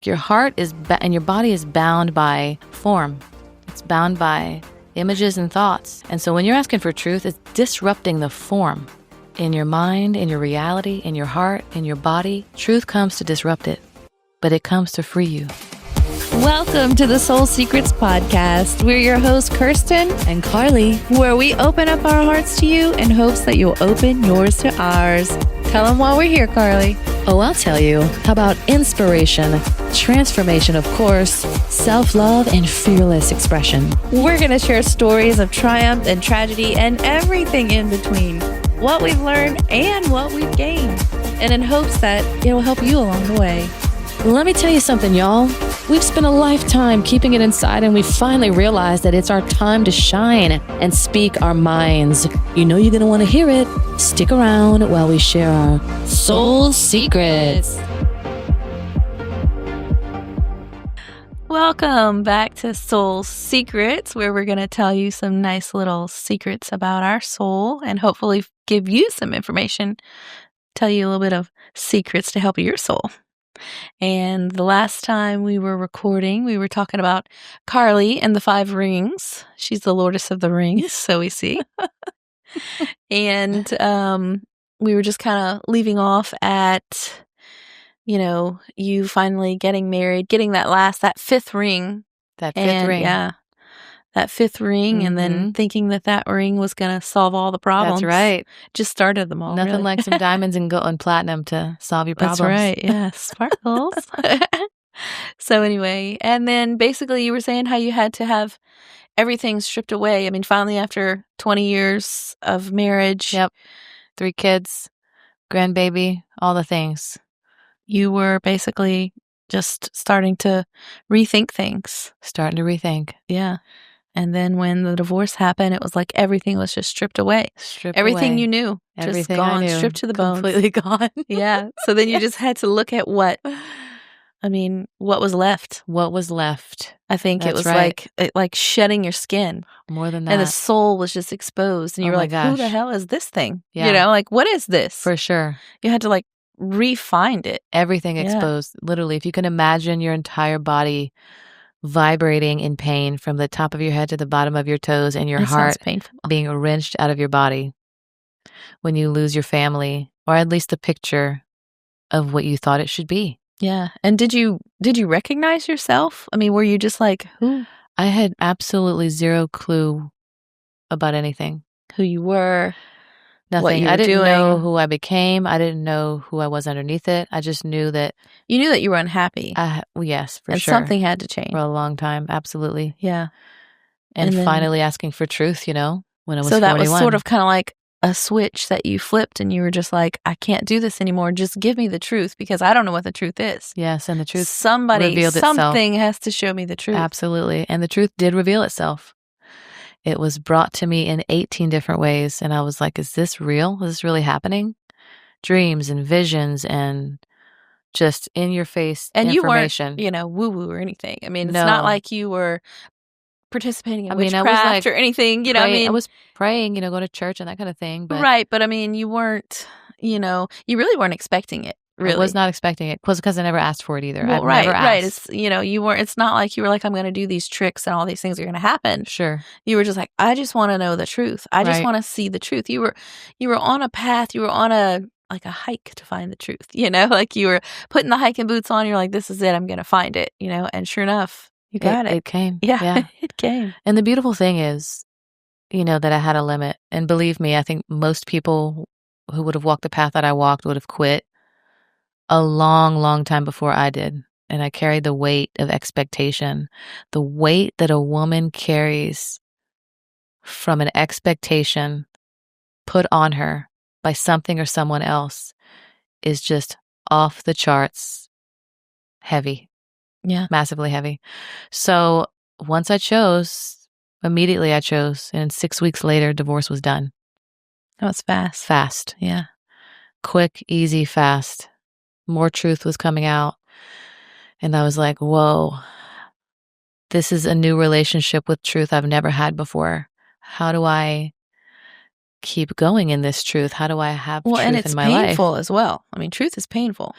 Your heart is and your body is bound by form. It's bound by images and thoughts. And so when you're asking for truth, it's disrupting the form in your mind, in your reality, in your heart, in your body. Truth comes to disrupt it, but it comes to free you. Welcome to the Soul Secrets Podcast. We're your hosts, Kirstin and Carli, where we open up our hearts to you in hopes that you'll open yours to ours. Tell them why we're here, Carli. Oh, I'll tell you. How about inspiration, transformation, of course, self-love, and fearless expression? We're going to share stories of triumph and tragedy and everything in between, what we've learned and what we've gained, and in hopes that it will help you along the way. Let me tell you something, y'all. We've spent a lifetime keeping it inside, and we finally realized that it's our time to shine and speak our minds. You know you're going to want to hear it. Stick around while we share our soul secrets. Welcome back to Soul Secrets, where we're going to tell you some nice little secrets about our soul and hopefully give you some information, tell you a little bit of secrets to help your soul. And the last time we were recording, we were talking about Carli and the 5 rings. She's the Lordess of the rings, so we see. And we were just kind of leaving off at, you finally getting married, getting that 5th ring. That 5th ring. Yeah. That 5th ring, and then thinking that ring was going to solve all the problems. That's right. Just started them all. Nothing really. like some diamonds and gold and platinum to solve your problems. That's right. Yeah. Sparkles. So anyway, and then basically you were saying how you had to have everything stripped away. I mean, finally after 20 years of marriage. Yep. 3 kids, grandbaby, all the things. You were basically just starting to rethink things. Starting to rethink. Yeah. And then when the divorce happened, it was like everything was just stripped away. Everything you knew, everything just gone, I knew, stripped to the bones. Completely gone. Yeah. So then you just had to look at what was left. What was left. I think That's it was right. like shedding your skin. More than that. And the soul was just exposed. And you were like, gosh. who the hell is this thing? Yeah. What is this? For sure. You had to re-find it. Everything exposed. Literally, if you can imagine your entire body vibrating in pain from the top of your head to the bottom of your toes, and your heart being wrenched out of your body when you lose your family, or at least the picture of what you thought it should be. Yeah. And did you recognize yourself? I mean, were you just like, who? I had absolutely zero clue about anything. Who you were. Nothing. What you were I didn't doing. know who I became. I didn't know who I was underneath it. I just knew that. You knew that you were unhappy. Yes, for and sure. Something had to change. For a long time. Absolutely. Yeah. And then, finally asking for truth, when it was 41. So that was sort of kind of like a switch that you flipped, and you were just like, I can't do this anymore. Just give me the truth, because I don't know what the truth is. Yes, and the truth revealed itself. Something has to show me the truth. Absolutely. And the truth did reveal itself. It was brought to me in 18 different ways. And I was like, is this real? Is this really happening? Dreams and visions and just in your face information. You weren't, woo-woo or anything. I mean, it's not like you were participating in witchcraft I was or anything. I was praying, going to church and that kind of thing. But right. But I mean, you weren't, you really weren't expecting it. Really. I was not expecting it because I never asked for it either. Well, I've never asked. Right. It's, you weren't, it's not like you were like, I'm going to do these tricks and all these things are going to happen. Sure. You were just like, I just want to know the truth. I just want to see the truth. You were on a path. You were on a hike to find the truth, like you were putting the hiking boots on. You're like, this is it. I'm going to find it, and sure enough, you got it. It came. Yeah. It came. And the beautiful thing is, that I had a limit. And believe me, I think most people who would have walked the path that I walked would have quit a long, long time before I did. And I carried the weight of expectation, the weight that a woman carries from an expectation put on her by something or someone else is just off the charts heavy. Yeah. Massively heavy. So once immediately I chose. And 6 weeks later, divorce was done. That was fast. Fast. Yeah. Quick, easy, fast. More truth was coming out. And I was like, whoa, this is a new relationship with truth I've never had before. How do I keep going in this truth? How do I have truth in my life? Well, and it's painful as well. I mean, truth is painful.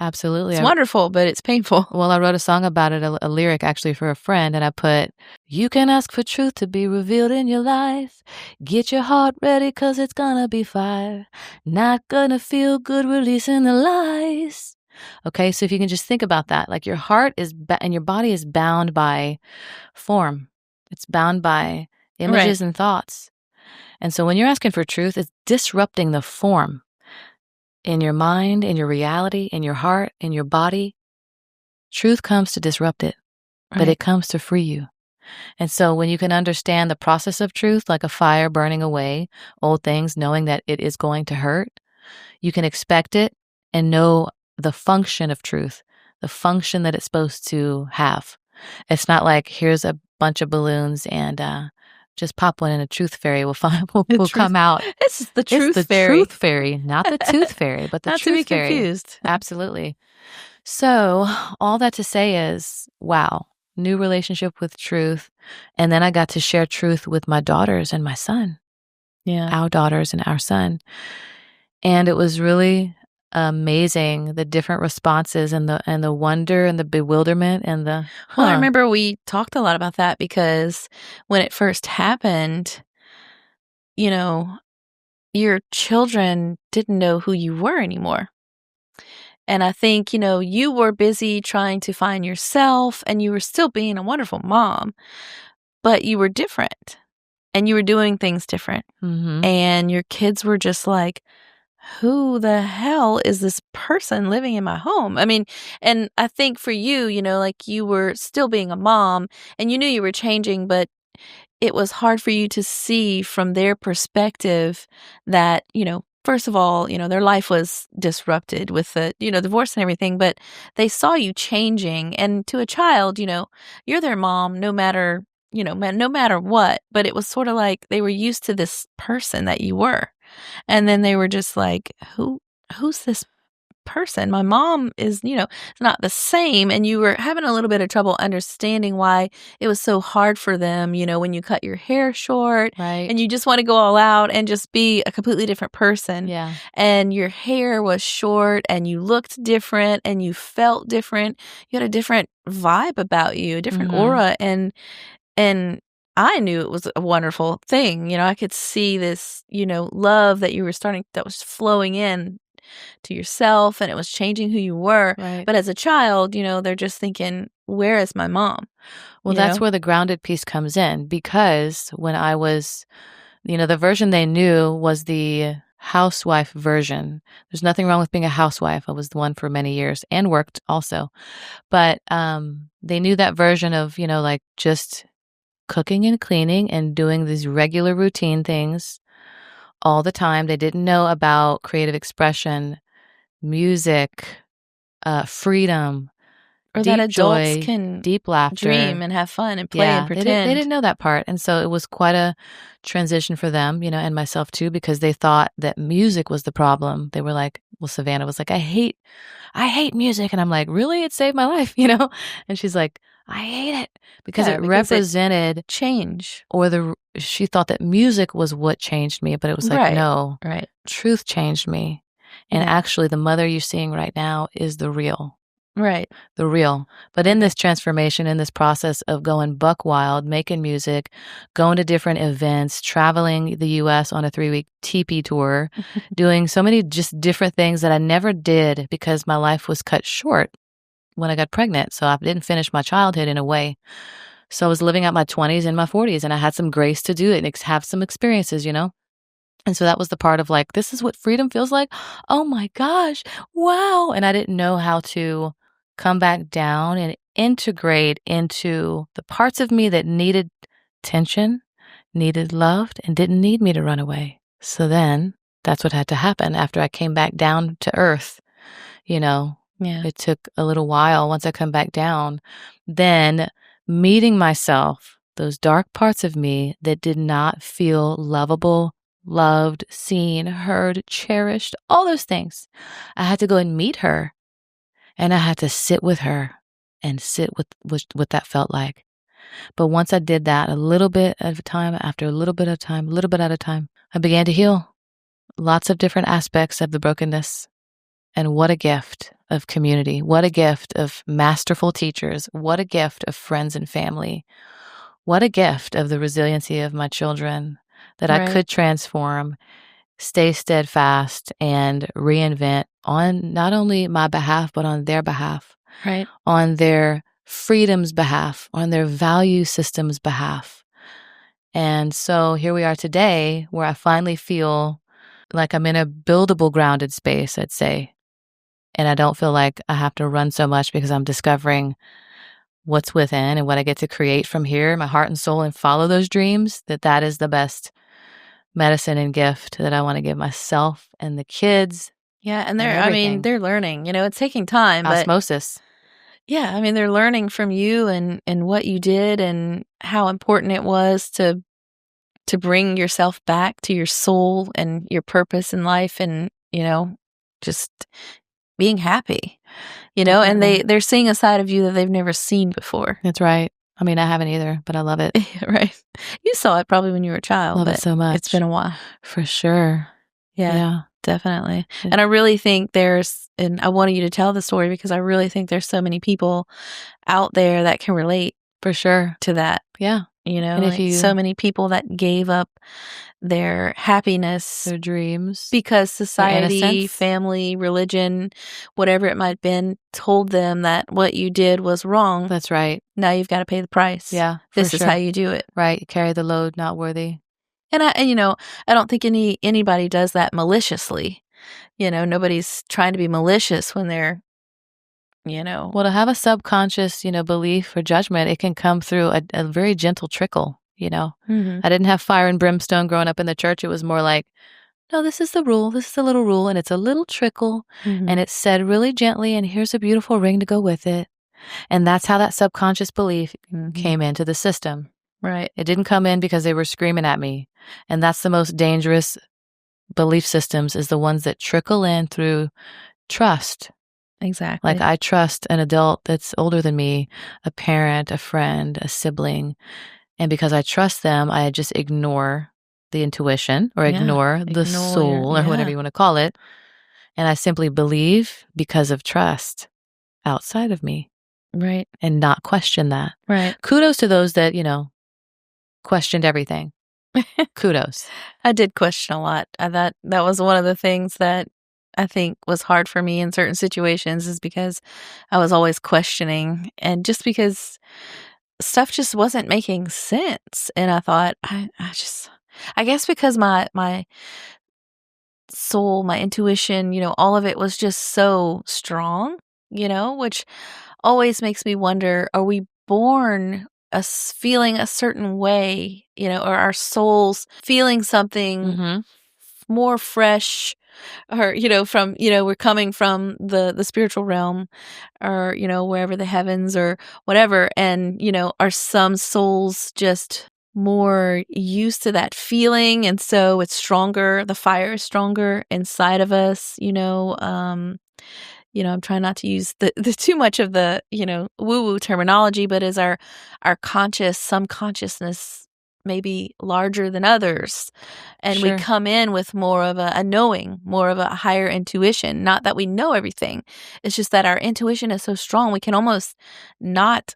Absolutely. It's wonderful, but it's painful. Well, I wrote a song about it, a lyric actually for a friend, and I put, "You can ask for truth to be revealed in your life. Get your heart ready, 'cause it's gonna be fire. Not gonna feel good releasing the lies." Okay, so if you can just think about that, like your heart is and your body is bound by form. It's bound by Right. images and thoughts. And so when you're asking for truth, it's disrupting the form in your mind, in your reality, in your heart, in your body. Truth comes to disrupt it, but Right. it comes to free you. And so when you can understand the process of truth, like a fire burning away old things, knowing that it is going to hurt, you can expect it and know the function of truth, the function that it's supposed to have. It's not like, here's a bunch of balloons and just pop one and a truth fairy will find The will truth. come out. It's the It's truth the fairy. truth fairy, not the tooth fairy, but the Not to be truth fairy. confused. Absolutely. So all that to say is, wow, new relationship with truth. And then I got to share truth with my daughters and my son, Yeah. our daughters and our son. And it was really amazing, the different responses and the wonder and the bewilderment and the, Well, I remember we talked a lot about that because when it first happened, your children didn't know who you were anymore. And I think, you were busy trying to find yourself and you were still being a wonderful mom, but you were different and you were doing things different. Mm-hmm. And your kids were just like, who the hell is this person living in my home? I mean, and I think for you, like you were still being a mom and you knew you were changing, but it was hard for you to see from their perspective that, first of all, their life was disrupted with the, divorce and everything, but they saw you changing. And to a child, you're their mom no matter, no matter what. But it was sort of like they were used to this person that you were. And then they were just like, who's this person? My mom is, it's not the same. And you were having a little bit of trouble understanding why it was so hard for them, when you cut your hair short Right. and you just want to go all out and just be a completely different person. Yeah. And your hair was short and you looked different and you felt different. You had a different vibe about you, a different aura. And I knew it was a wonderful thing. I could see this, love that you were that was flowing in to yourself and it was changing who you were. Right. But as a child, they're just thinking, where is my mom? Well, that's where the grounded piece comes in, because when I was, the version they knew was the housewife version. There's nothing wrong with being a housewife. I was the one for many years and worked also. But they knew that version of, like just cooking and cleaning and doing these regular routine things all the time. They didn't know about creative expression, music, freedom, or deep that adults joy, can deep laughter, dream and have fun and play and pretend. They didn't know that part. And so it was quite a transition for them, and myself too, because they thought that music was the problem. They were like, well, Savannah was like, I hate music. And I'm like, really? It saved my life, And she's like, I hate it because it represented change. Or she thought that music was what changed me, but it was like, no, right. Truth changed me. And actually the mother you're seeing right now is the real. Right. The real. But in this transformation, in this process of going buck wild, making music, going to different events, traveling the U.S. on a 3-week teepee tour, doing so many just different things that I never did because my life was cut short when I got pregnant. So I didn't finish my childhood in a way. So I was living out my 20s and my 40s, and I had some grace to do it and have some experiences, And so that was the part of like, this is what freedom feels like. Oh my gosh. Wow. And I didn't know how to come back down and integrate into the parts of me that needed tension, needed loved, and didn't need me to run away. So then that's what had to happen after I came back down to earth. It took a little while once I come back down, then meeting myself, those dark parts of me that did not feel lovable, loved, seen, heard, cherished, all those things. I had to go and meet her, and I had to sit with her and sit with what that felt like. But once I did that, a little bit at a time, after a little bit at a time, a little bit at a time, I began to heal lots of different aspects of the brokenness. And what a gift of community. What a gift of masterful teachers. What a gift of friends and family. What a gift of the resiliency of my children that I could transform, stay steadfast, and reinvent on not only my behalf, but on their behalf, on their freedom's behalf, on their value system's behalf. And so here we are today, where I finally feel like I'm in a buildable, grounded space, I'd say. And I don't feel like I have to run so much because I'm discovering what's within and what I get to create from here, my heart and soul, and follow those dreams, that is the best medicine and gift that I want to give myself and the kids. Yeah, and they're learning. It's taking time. Osmosis. Yeah, they're learning from you and what you did and how important it was to bring yourself back to your soul and your purpose in life and, just being happy, and they're seeing a side of you that they've never seen before. That's right. I haven't either, but I love it. Right. You saw it probably when you were a child. Love it so much. It's been a while. For sure. Yeah. Definitely. And I really think and I wanted you to tell the story because I really think there's so many people out there that can relate. For sure. To that. Yeah. And if so many people that gave up their happiness, their dreams, because society, family, religion, whatever it might have been, told them that what you did was wrong. That's right. Now you've got to pay the price. Yeah. This is how you do it. Right. You carry the load, not worthy. And I don't think anybody does that maliciously. Nobody's trying to be malicious when they're, Well, to have a subconscious, belief or judgment, it can come through a very gentle trickle, Mm-hmm. I didn't have fire and brimstone growing up in the church. It was more like, no, this is the rule. This is a little rule, and it's a little trickle, and it's said really gently, and here's a beautiful ring to go with it. And that's how that subconscious belief came into the system. Right. It didn't come in because they were screaming at me. And that's the most dangerous belief systems, is the ones that trickle in through trust. Exactly. Like I trust an adult that's older than me, a parent, a friend, a sibling. And because I trust them, I just ignore the intuition or ignore the soul or whatever you want to call it. And I simply believe because of trust outside of me. Right. And not question that. Right. Kudos to those that, questioned everything. Kudos. I did question a lot. That was one of the things that I think was hard for me in certain situations, is because I was always questioning, and just because stuff just wasn't making sense. And I thought, I guess because my soul, my intuition, all of it was just so strong, which always makes me wonder, are we born feeling a certain way, or our souls feeling something more fresh, or, from, we're coming from the spiritual realm, or, wherever, the heavens or whatever. And, are some souls just more used to that feeling, and so it's stronger, the fire is stronger inside of us, I'm trying not to use the too much of the, woo-woo terminology, but is our some consciousness maybe larger than others, and we come in with more of a knowing, more of a higher intuition. Not that we know everything, it's just that our intuition is so strong we can almost not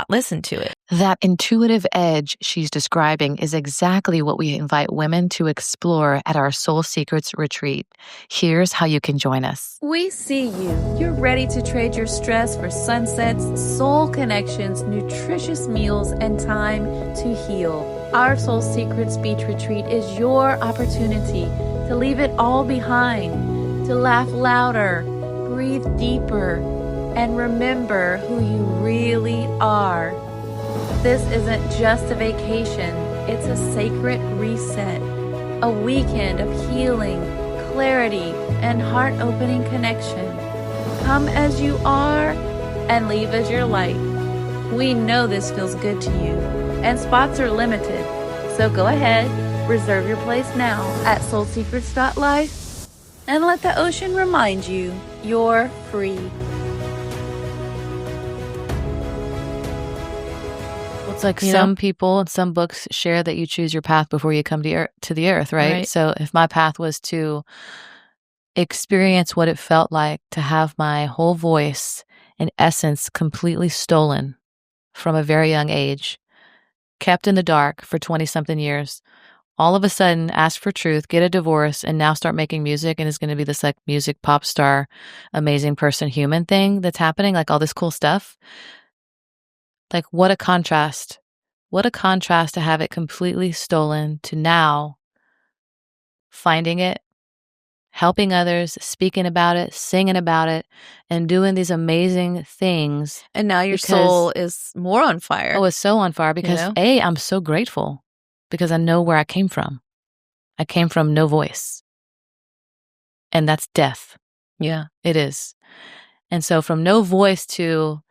listen to it. That intuitive edge she's describing is exactly what we invite women to explore at our Soul Secrets retreat. Here's how you can join us. We see you. You're ready to trade your stress for sunsets, soul connections, nutritious meals, and time to heal. Our Soul Secrets Beach Retreat is your opportunity to leave it all behind, to laugh louder, breathe deeper, and remember who you really are. This isn't just a vacation, it's a sacred reset, a weekend of healing, clarity, and heart-opening connection. Come as you are and leave as your light. We know this feels good to you, and spots are limited, so go ahead, reserve your place now at soulsecrets.life, and let the ocean remind you you're free. It's like some people and some books share that you choose your path before you come to the earth, right? So if my path was to experience what it felt like to have my whole voice and essence completely stolen from a very young age, kept in the dark for 20-something years, all of a sudden ask for truth, get a divorce, and now start making music, and it's going to be this like music pop star, amazing person, human thing that's happening, like all this cool stuff. Like what a contrast. What a contrast to have it completely stolen to now finding it, helping others, speaking about it, singing about it, and doing these amazing things. And now your soul is more on fire. Oh, it's so on fire because A, I'm so grateful because I know where I came from. I came from no voice. And that's death. Yeah. It is. And so from no voice to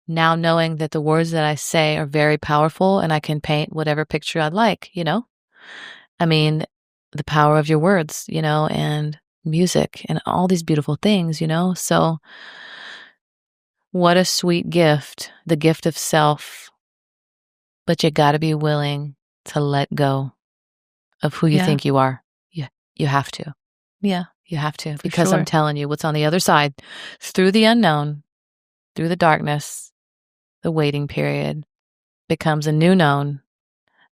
now knowing that the words that I say are very powerful and I can paint whatever picture I'd like, I mean, the power of your words, and music and all these beautiful things, So what a sweet gift, the gift of self. But you got to be willing to let go of who you think you are. You have to. Yeah. You have to. Because I'm telling you, what's on the other side, through the unknown, through the darkness, the waiting period becomes a new known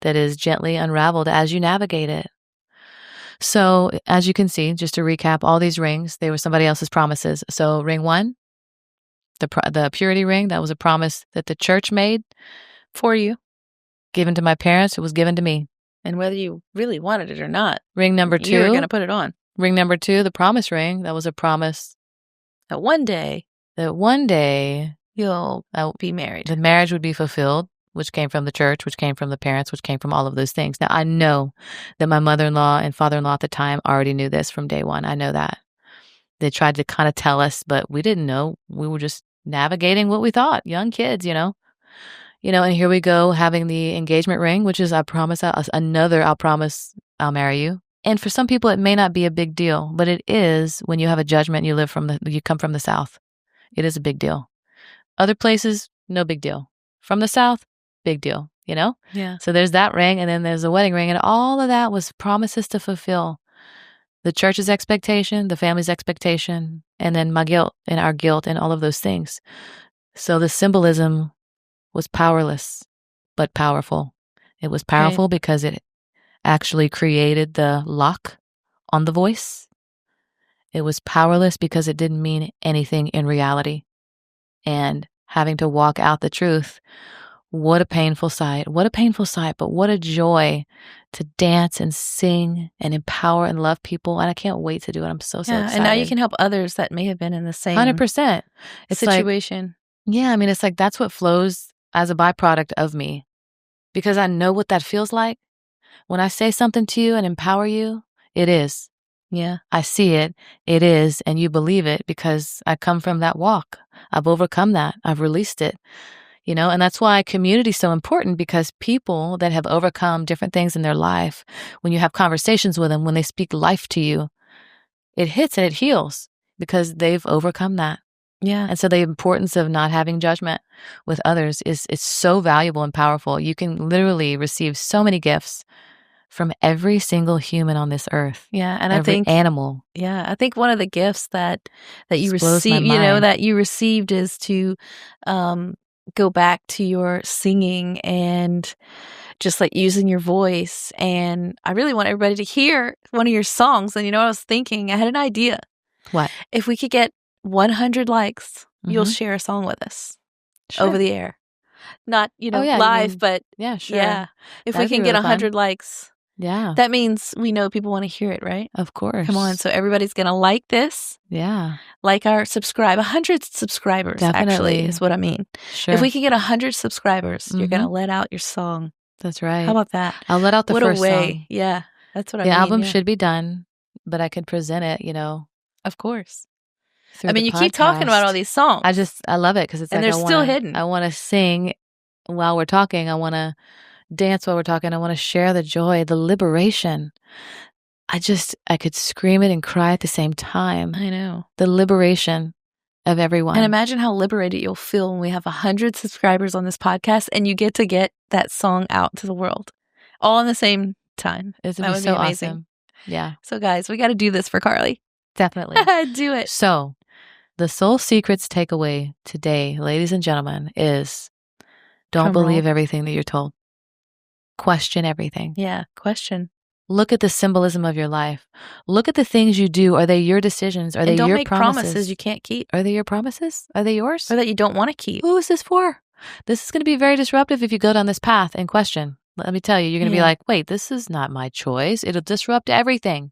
that is gently unraveled as you navigate it. So, as you can see, just to recap, all these rings, they were somebody else's promises. So, ring 1, the purity ring, that was a promise that the church made for you, given to my parents. It was given to me. And whether you really wanted it or not, ring number 2, you were going to put it on. Ring number 2, the promise ring, that was a promise that one day you'll be married. The marriage would be fulfilled, which came from the church, which came from the parents, which came from all of those things. Now, I know that my mother-in-law and father-in-law at the time already knew this from day one. I know that. They tried to kind of tell us, but we didn't know. We were just navigating what we thought, young kids, and here we go having the engagement ring, which is I'll promise I'll marry you. And for some people, it may not be a big deal, but it is when you have a judgment, you come from the South. It is a big deal. Other places, no big deal. From the South, big deal, Yeah. So there's that ring, and then there's the wedding ring, and all of that was promises to fulfill. The church's expectation, the family's expectation, and then my guilt and our guilt and all of those things. So the symbolism was powerless, but powerful. It was powerful because it actually created the lock on the voice. It was powerless because it didn't mean anything in reality. And having to walk out the truth, what a painful sight. What a painful sight, but what a joy to dance and sing and empower and love people. And I can't wait to do it. I'm so excited. And now you can help others that may have been in the same 100%. situation. It's like that's what flows as a byproduct of me, because I know what that feels like. When I say something to you and empower you, it is. Yeah. I see it. It is. And you believe it because I come from that walk. I've overcome that. I've released it. And that's why community is so important, because people that have overcome different things in their life, when you have conversations with them, when they speak life to you, it hits and it heals because they've overcome that. Yeah. And so the importance of not having judgment with others is so valuable and powerful. You can literally receive so many gifts from every single human on this earth. Yeah, and every I think animal. Yeah, I think one of the gifts that you blows my receive, mind. that you received is to go back to your singing and just like using your voice. And I really want everybody to hear one of your songs. And I was thinking, I had an idea. What? If we could get 100 likes, you'll share a song with us over the air. Not, live, but yeah, sure. Yeah. If That'd we can be get really 100 fun. likes, that means we know people want to hear it, right? Of course. Come on. So everybody's going to like this. Yeah. Like our 100 subscribers, Definitely. actually, is what I mean. Sure. If we can get 100 subscribers, you're going to let out your song. That's right. How about that? I'll let out the first song. Yeah. That's what I mean. The album should be done, but I could present it, Of course. I mean, you keep talking about all these songs. I love it because it's and like they're still hidden. I want to sing while we're talking. I want to dance while we're talking. I want to share the joy, the liberation. I could scream it and cry at the same time. I know. The liberation of everyone. And imagine how liberated you'll feel when we have 100 subscribers on this podcast and you get that song out to the world all in the same time. It would be so amazing. Awesome. Yeah. So guys, we got to do this for Carli. Definitely. Do it. So the Soul Secrets takeaway today, ladies and gentlemen, is don't Drum roll. believe everything that you're told. Question everything. Yeah. Question. Look at the symbolism of your life. Look at the things you do. Are they your decisions? Are And they don't your make promises you can't keep. Are they your promises? Are they yours? Or that you don't want to keep. Who is this for? This is going to be very disruptive if you go down this path and question. Let me tell you, you're going to be like, wait, this is not my choice. It'll disrupt everything.